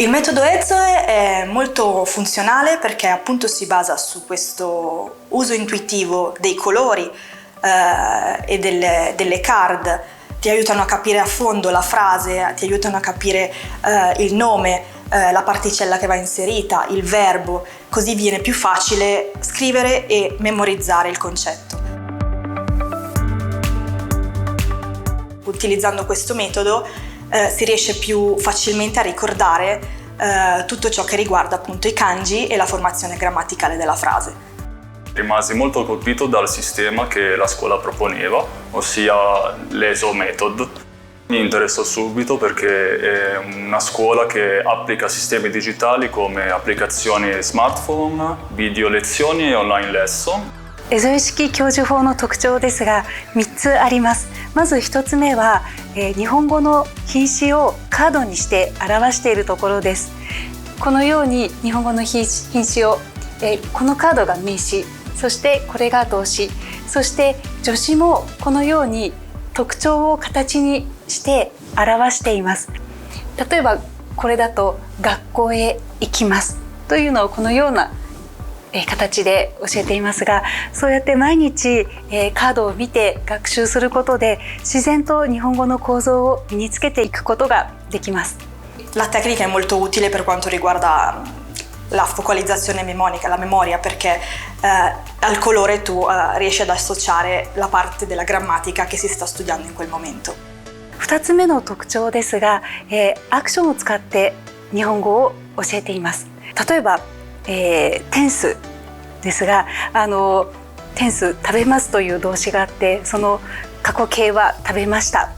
Il metodo Ezoe è molto funzionale perché appunto si basa su questo uso intuitivo dei colori e delle card, ti aiutano a capire a fondo la frase, ti aiutano a capire il nome, la particella che va inserita, il verbo, così viene più facile scrivere e memorizzare il concetto. Utilizzando questo metodo si riesce più facilmente a ricordare tutto ciò che riguarda appunto i kanji e la formazione grammaticale della frase. Rimasi molto colpito dal sistema che la scuola proponeva, ossia l'ESO Method. Mi interessò subito perché è una scuola che applica sistemi digitali come applicazioni smartphone, video lezioni e online lesson. エゾイ式教授法の特徴ですが3つあります。まず1つ目は、日本語の品詞をカードにして表しているところです。このように日本語の品詞を、このカードが名詞、そしてこれが動詞、そして助詞もこのように特徴を形にして表しています。例えばこれだと学校へ行きますというのをこのような形で教えていますが、そうやって毎日カードを見て学習することで自然と日本語の構造を身につけていくことができます。La tecnica è molto utile per quanto riguarda la focalizzazione mnemonica, la memoria, perché al colore tu riesci ad associare la parte della grammatica che si sta studiando in quel momento. 2つ目の特徴ですが、アクションを使って日本語を教えています。例えばテンスですが、テンス食べますという動詞があって、その過去形は食べました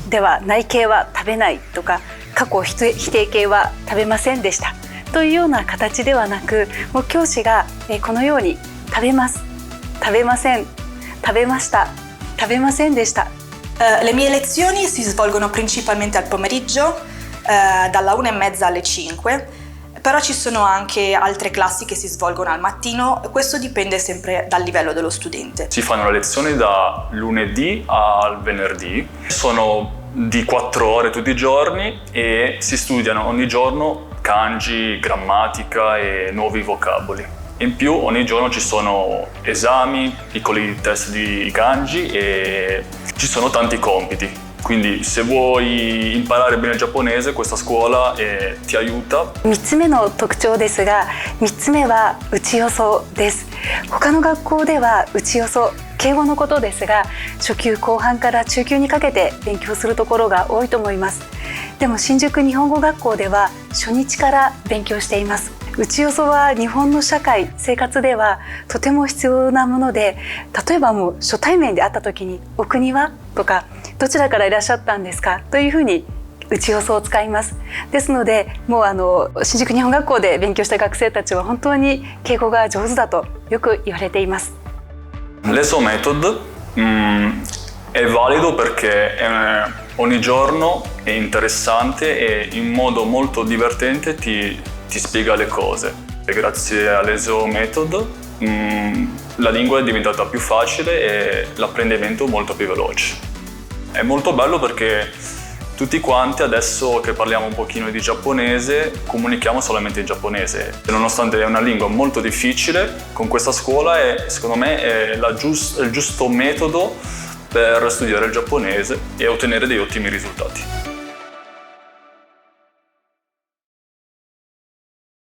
では内形は食べないとか、過去否定形は食べませんでしたというような形ではなく、もう教師がこのように食べます、食べません、食べました、食べませんでした。Le mie lezioni si svolgono principalmente al pomeriggio, dalla 1:30 alle 5. Però ci sono anche altre classi che si svolgono al mattino, questo dipende sempre dal livello dello studente. Si fanno le lezioni da lunedì al venerdì, sono di 4 ore tutti i giorni e si studiano ogni giorno kanji, grammatica e nuovi vocaboli. In più ogni giorno ci sono esami, piccoli test di kanji e ci sono tanti compiti. Quindi se vuoi imparare bene il giapponese, questa scuola ti aiuta. 3つ目の特徴ですが、3つ目はうちよそです。他の学校ではうちよそ、敬語のことですが、初級後半から中級にかけて勉強するところが多いと思います。でも新宿日本語学校では初日から勉強しています。うちよそは日本の社会生活ではとても必要なもので、例えばもう初対面で会った時に「お国は?」とか「どちらからいらっしゃったんですか?」というふうにうちよそを使います。ですのでもう新宿日本学校で勉強した学生たちは本当に敬語が上手だとよく言われています。L'ESO Method è valido perché ogni giorno è interessante e in modo molto divertente ti spiega le cose. E grazie all'ESO Method la lingua è diventata più facile e l'apprendimento molto più veloce. È molto bello perché tutti quanti adesso che parliamo un pochino di giapponese comunichiamo solamente in giapponese. Nonostante è una lingua molto difficile, con questa scuola secondo me è il giusto metodo per studiare il giapponese e ottenere dei ottimi risultati.